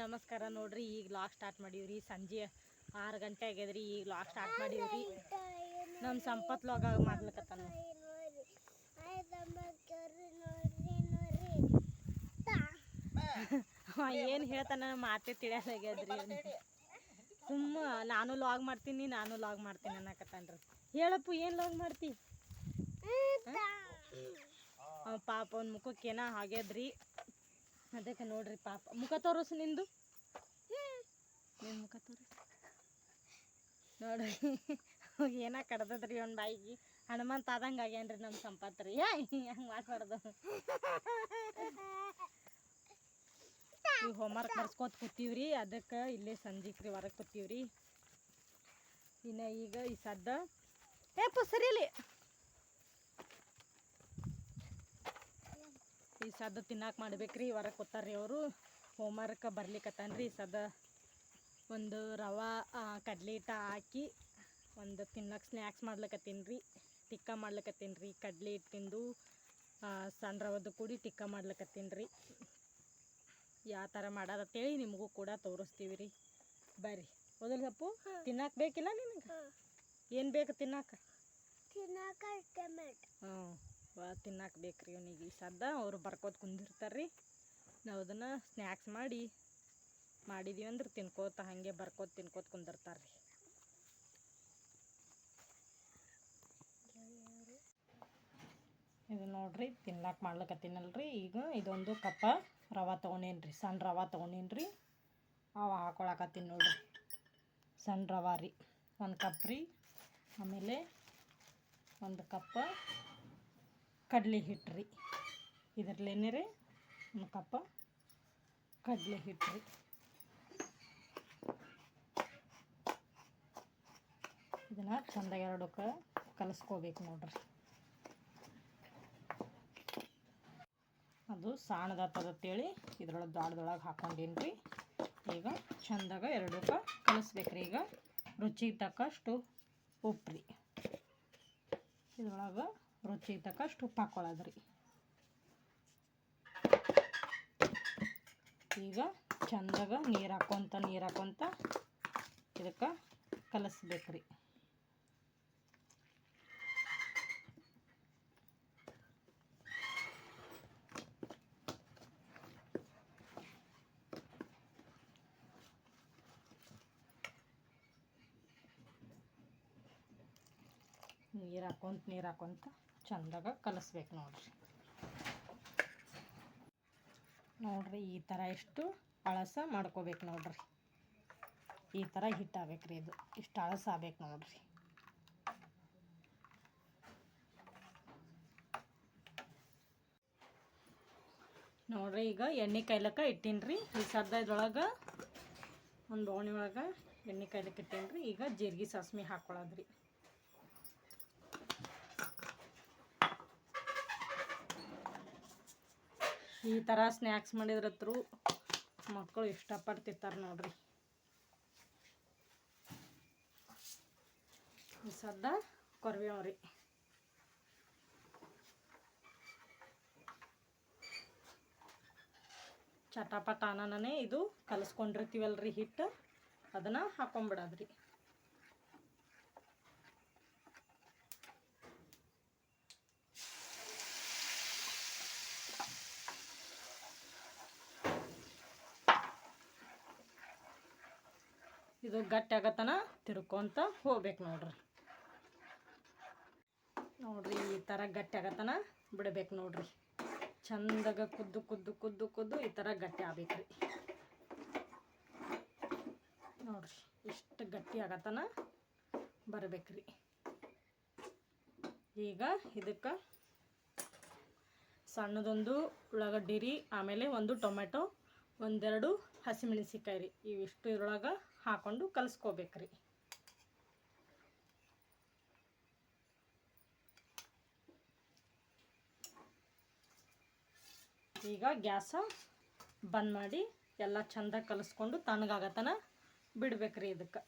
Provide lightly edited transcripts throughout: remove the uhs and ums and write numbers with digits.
ನಮಸ್ಕಾರ ನೋಡ್ರಿ. ಈಗ ಲಾಗ್ ಸ್ಟಾರ್ಟ್ ಮಾಡೀವ್ರಿ. ಸಂಜೆ 6 ಗಂಟೆ ಆಗ್ಯದ್ರಿ. ಈಗ ಲಾಗ್ ಸ್ಟಾರ್ಟ್ ಮಾಡೀವ್ರಿ. ನಮ್ಮ ಸಂಪತ್ ಲಾಗ್ ಮಾಡ್ಲಿಕತ್ತಾನ. ಏನು ಹೇಳ್ತಾನ ಮಾತೇ ತಿಳಿಯಲಾಗ್ಯದ್ರಿ. ಸುಮ್ಮ ನಾನು ಲಾಗ್ ಮಾಡ್ತೀನಿ ಅನ್ನಕತ್ತಾನ್ರಿ. ಹೇಳಪ್ಪು, ಏನು ಲಾಗ್ ಮಾಡ್ತಿ? ಪಾಪ ಅವ್ನ ಮುಖಕ್ಕೇನ ಆಗ್ಯದ್ರಿ. ಅದಕ್ಕೆ ನೋಡ್ರಿ ಪಾಪ. ಮುಖ ತೋರಿಸು ನಿಂದು. ನಿನ್ನ ಮುಖ ತೋರಿಸು ನೋಡ್ರಿ. ಏನ ಕಡ್ದದ್ರಿ ಅವ್ನ ಬಾಯಿಗೆ. ಹನುಮಂತ ಆದಂಗೆ ಆಗ್ಯಾನ್ರಿ ನಮ್ಮ ಸಂಪತ್ ರೀ. ಹಂಗೆ ಮಾಡ್ಬಾರ್ದು. ಈಗ ಹೋಮ್ವರ್ಕ್ ಬರ್ಸ್ಕೊತ ಕೂತೀವ್ರಿ. ಅದಕ್ಕೆ ಇಲ್ಲೇ ಸಂಜೆಕ್ರಿ ಹೊರಗೆ ಕೂತೀವ್ರಿ. ಇನ್ನು ಈಗ ಈ ಸದ್ದ ಸರಿಲಿ ಈ ಸದ್ದ ತಿನ್ನಕ್ಕೆ ಮಾಡ್ಬೇಕ್ರಿ. ಹೊರಗೆ ಕೂತಾರ್ರಿ ಅವರು. ಹೋಮ್ವರ್ಕ್ ಬರ್ಲಿಕ್ಕತ್ತಾನ್ರಿ. ಸದ್ದ ಒಂದು ರವೆ ಕಡ್ಲೆ ಹಿಟ್ಟು ಹಾಕಿ ಒಂದು ತಿನ್ನಕ್ಕೆ ಸ್ನ್ಯಾಕ್ಸ್ ಮಾಡ್ಲಿಕ್ಕತ್ತೀನಿ ರೀ. ಟಿಕ್ಕ ಮಾಡ್ಲಿಕ್ಕತ್ತೀನಿ ರೀ. ಕಡ್ಲೆ ಹಿಟ್ಟಿಂದು ಸಣ್ಣ ರವದ್ದು ಕೂಡಿ ಟಿಕ್ಕ ಮಾಡ್ಲಿಕ್ಕತ್ತೀನಿ ರೀ. ಯಾವ ಥರ ಮಾಡೋದಂತೇಳಿ ನಿಮಗೂ ಕೂಡ ತೋರಿಸ್ತೀವಿ ರೀ. ಬರ್ರಿ. ಮೊದಲು ಸೊಪ್ಪು ತಿನ್ನಕ್ಕೆ ಬೇಕಿಲ್ಲ ನಿನಗೆ? ಏನು ಬೇಕು ತಿನ್ನಕ್ಕೆ? ತಿನ್ನಕ್ಕೆ ಬೇಕ್ರಿ ಅವನಿಗೆ. ಈ ಸದ್ದ ಅವರು ಬರ್ಕೋತ ಕುಂದಿರ್ತಾರೆ ರೀ. ನಾವು ಅದನ್ನು ಸ್ನ್ಯಾಕ್ಸ್ ಮಾಡಿದೀವಿ ಅಂದ್ರೆ ತಿನ್ಕೋತ ಹಾಗೆ ತಿನ್ಕೋತ ಕುಂದಿರ್ತಾರೆ ರೀ. ಇದು ನೋಡ್ರಿ ತಿನ್ನಕ್ಕೆ ಮಾಡ್ಲಿಕ್ಕತ್ತೀನಲ್ರಿ. ಈಗ ಇದೊಂದು ಕಪ್ಪ ರವೆ ತೊಗೊಂಡೇನ್ರಿ. ಸಣ್ಣ ರವೆ ತೊಗೊಂಡೇನ್ರಿ. ಅವು ಹಾಕೊಳಕತ್ತೀನಿ ನೋಡ್ರಿ. ಸಣ್ಣ ರವೆ ರೀ. 1 ಕಪ್ ರೀ. ಆಮೇಲೆ 1 ಕಪ್ಪ ಕಡಲೆ ಹಿಟ್ಟು ರೀ. ಇದರಲ್ಲೇನೇ ರೀ 1 ಕಪ್ಪ ಕಡಲೆ ಹಿಟ್ಟು ರೀ. ಇದನ್ನು ಚೆಂದಾಗಿ ಎರಡಕ್ಕೆ ಕಲಿಸ್ಕೋಬೇಕು ನೋಡ್ರಿ. ಅದು ಸಣ್ಣದಾಗ್ತದಂತೇಳಿ ಇದ್ರೊಳಗೆ ದೊಡ್ಡದೊಳಗೆ ಹಾಕ್ಕೊಂಡೀನಿ ರೀ. ಈಗ ಚೆಂದಾಗ ಎರಡಕ್ಕೆ ಕಲಿಸ್ಬೇಕ್ರಿ. ಈಗ ರುಚಿಗೆ ತಕ್ಕಷ್ಟು ಉಪ್ಪು ರೀ. ಇದ್ರೊಳಗೆ ರುಚಿಗೆ ತಕ್ಕಷ್ಟು ಉಪ್ಪು ಹಾಕ್ಕೊಳ್ಳೋದು ರೀ. ಈಗ ಚೆಂದಾಗ ನೀರು ಹಾಕ್ಕೊತ ಇದಕ್ಕೆ ಕಲಿಸ್ಬೇಕ್ರಿ. ನೀರು ಹಾಕ್ಕೊಂತ ಚೆಂದಾಗ ಕಲಿಸ್ಬೇಕು ನೋಡ್ರಿ. ಈ ಥರ ಇಷ್ಟು ಅಳಸ ಮಾಡ್ಕೋಬೇಕು ನೋಡ್ರಿ. ಈ ಥರ ಹಿಟ್ಟಾಗಬೇಕ್ರಿ. ಇದು ಇಷ್ಟು ಅಳಸ ಆಗ್ಬೇಕು ನೋಡ್ರಿ. ನೋಡ್ರಿ ಈಗ ಎಣ್ಣೆ ಕಾಯ್ಲಕ್ಕ ಇಟ್ಟೀನಿ ರೀ. ಈ ಸದ್ದ ಇದ್ರೊಳಗೆ ಒಂದು ಬೋಣಿ ಒಳಗೆ ಎಣ್ಣೆ ಕಾಯ್ಲಕ್ಕೆ ಇಟ್ಟೀನಿ ರೀ. ಈಗ ಜೀರಿಗೆ ಸಾಸ್ಮೆ ಹಾಕ್ಕೊಳ್ಳೋದ್ರಿ. ಈ ಥರ ಸ್ನ್ಯಾಕ್ಸ್ ಮಾಡಿದ್ರತ್ರು ಮಕ್ಕಳು ಇಷ್ಟಪಡ್ತಿರ್ತಾರೆ ನೋಡ್ರಿ. ಈ ಸದ್ದ ಕೊರ್ಬೇವು ರೀ. ಚಟಾಪಟ ಅನ್ನನೇ ಇದು ಕಲಿಸ್ಕೊಂಡಿರ್ತೀವಲ್ರಿ ಹಿಟ್ಟು, ಅದನ್ನು ಹಾಕೊಂಬಿಡೋದ್ರಿ. ಇದು ಗಟ್ಟಿ ಆಗತನ ತಿರ್ಕೊಂತ ಹೋಗ್ಬೇಕು ನೋಡ್ರಿ. ಈ ಥರ ಗಟ್ಟಿ ಆಗತನ ಬಿಡಬೇಕು ನೋಡ್ರಿ. ಚಂದಾಗ ಕುದ್ದು ಈ ಥರ ಗಟ್ಟಿ ಆಗ್ಬೇಕ್ರಿ ನೋಡ್ರಿ. ಇಷ್ಟು ಗಟ್ಟಿ ಆಗತನ ಬರಬೇಕ್ರಿ. ಈಗ ಇದಕ್ಕೆ ಸಣ್ಣದೊಂದು ಉಳ್ಳಾಗಡ್ಡಿ ರೀ. ಆಮೇಲೆ 1 ಟೊಮೆಟೊ, 1-2 ಹಸಿಮೆಣಸಿಕಾಯಿ ರೀ. ಇವಿಷ್ಟು ಇದ್ರೊಳಗೆ ಹಾಕ್ಕೊಂಡು ಕಲಿಸ್ಕೋಬೇಕ್ರಿ. ಈಗ ಗ್ಯಾಸ ಬಂದ್ ಮಾಡಿ ಎಲ್ಲ ಚಂದ ಕಲಿಸ್ಕೊಂಡು ತಣ್ಣಗಾಗತನ ಬಿಡ್ಬೇಕ್ರಿ. ಇದಕ್ಕೆ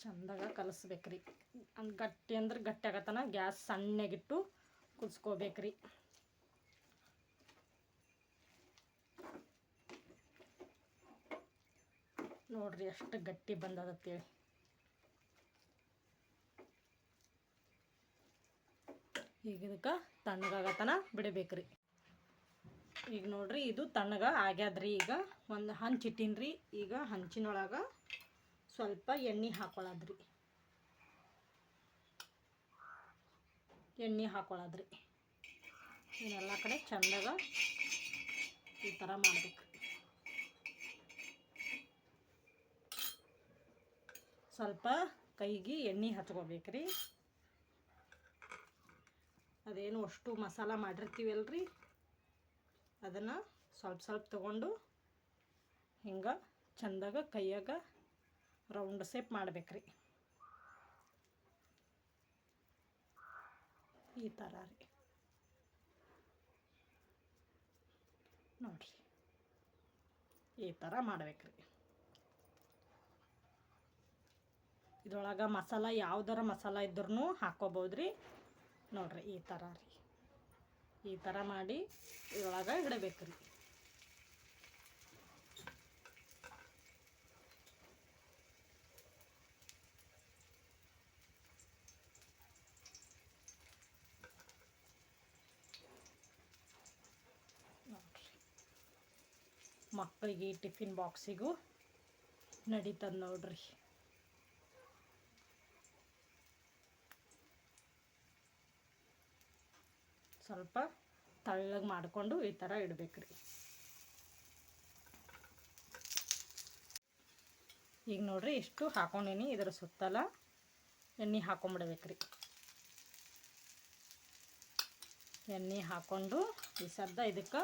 ಚಂದಾಗ ಕಲಿಸ್ಬೇಕ್ರಿ. ಗಟ್ಟಿ ಅಂದ್ರೆ ಗಟ್ಟಿ ಆಗತ್ತನ ಗ್ಯಾಸ್ ಸಣ್ಣಗಿಟ್ಟು ಕುದಿಸ್ಕೋಬೇಕ್ರಿ. ನೋಡ್ರಿ ಎಷ್ಟು ಗಟ್ಟಿ ಬಂದದತ್ತೇಳಿ. ಈಗ ಇದಕ್ಕೆ ತಣ್ಣಗಾಗತನ ಬಿಡಬೇಕ್ರಿ. ಈಗ ನೋಡ್ರಿ ಇದು ತಣ್ಣಗ ಆಗ್ಯಾದ್ರಿ. ಈಗ ಒಂದು ಹಂಚು ಇಟ್ಟೀನ್ರಿ. ಈಗ ಹಂಚಿನೊಳಗೆ ಸ್ವಲ್ಪ ಎಣ್ಣೆ ಹಾಕೊಳ್ಳೋದ್ರಿ. ಇದನ್ನೆಲ್ಲ ಕಡೆ ಚಂದಾಗ ಈ ಥರ ಮಾಡ್ಬೇಕು. ಸ್ವಲ್ಪ ಕೈಗೆ ಎಣ್ಣೆ ಹಚ್ಕೋಬೇಕ್ರಿ. ಅದೇನು ಅಷ್ಟು ಮಸಾಲ ಮಾಡಿರ್ತೀವಲ್ರಿ, ಅದನ್ನು ಸ್ವಲ್ಪ ತಗೊಂಡು ಹಿಂಗೆ ಚಂದಾಗ ಕೈಯಾಗ ರೌಂಡ್ ಶೇಪ್ ಮಾಡ್ಬೇಕ್ರಿ. ಈ ಥರ ರೀ ನೋಡ್ರಿ, ಈ ಥರ ಮಾಡ್ಬೇಕ್ರಿ. ಇದ್ರೊಳಗೆ ಮಸಾಲ ಯಾವ್ದಾರ ಮಸಾಲ ಇದ್ರೂ ಹಾಕ್ಕೋಬೋದ್ರಿ. ನೋಡ್ರಿ ಈ ಥರ ರೀ, ಈ ಥರ ಮಾಡಿ ಇದ್ರೊಳಗೆ ಇಡಬೇಕ್ರಿ. ನೋಡ್ರಿ ಮಕ್ಕಳಿಗೆ ಟಿಫಿನ್ ಬಾಕ್ಸಿಗೂ ನಡೀತದೆ ನೋಡ್ರಿ. ಸ್ವಲ್ಪ ತಳ್ಳಗೆ ಮಾಡಿಕೊಂಡು ಈ ಥರ ಇಡಬೇಕ್ರಿ. ಈಗ ನೋಡ್ರಿ ಇಷ್ಟು ಹಾಕೊಂಡೀನಿ. ಇದರ ಸುತ್ತಲ ಎಣ್ಣೆ ಹಾಕೊಂಡ್ಬಿಡ್ಬೇಕ್ರಿ. ಎಣ್ಣೆ ಹಾಕ್ಕೊಂಡು ಈ ಸದ್ದ ಇದಕ್ಕೆ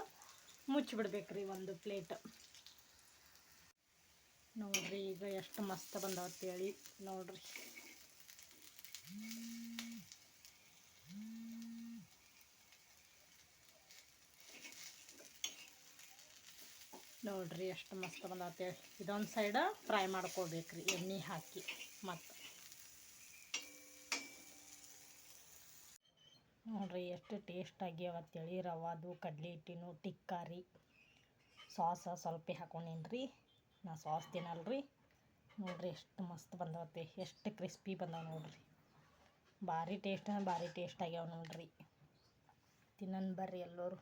ಮುಚ್ಚಿಬಿಡ್ಬೇಕ್ರಿ ಒಂದು ಪ್ಲೇಟ್. ನೋಡ್ರಿ ಈಗ ಎಷ್ಟು ಮಸ್ತ್ ಬಂದವತ್ತೇಳಿ. ನೋಡ್ರಿ ನೋಡ್ರಿ ಎಷ್ಟು ಮಸ್ತ್ ಬಂದವತ್ತೇಳಿ. ಇದೊಂದು ಸೈಡ ಫ್ರೈ ಮಾಡ್ಕೋಬೇಕ್ರಿ ಎಣ್ಣೆ ಹಾಕಿ. ಮತ್ತು ನೋಡ್ರಿ ಎಷ್ಟು ಟೇಸ್ಟ್ ಆಗ್ಯಾವತ್ತೇಳಿ. ರವಾದು ಕಡ್ಲೆ ಹಿಟ್ಟಿನ ಟಿಕ್ಕಾ ರೀ. ಸಾಸ ಸ್ವಲ್ಪ ಹಾಕೊಂಡೇನ್ರಿ. ನಾ ಸಾಸ್ ತಿನ್ನಲ್ರಿ. ನೋಡ್ರಿ ಎಷ್ಟು ಮಸ್ತ್ ಬಂದವತ್ತೆ, ಎಷ್ಟು ಕ್ರಿಸ್ಪಿ ಬಂದಾವ ನೋಡ್ರಿ. ಭಾರಿ ಟೇಸ್ಟ್ ಆಗ್ಯಾವ ನೋಡ್ರಿ. ತಿನ್ನನ್ ಬರ್ರಿ ಎಲ್ಲರೂ.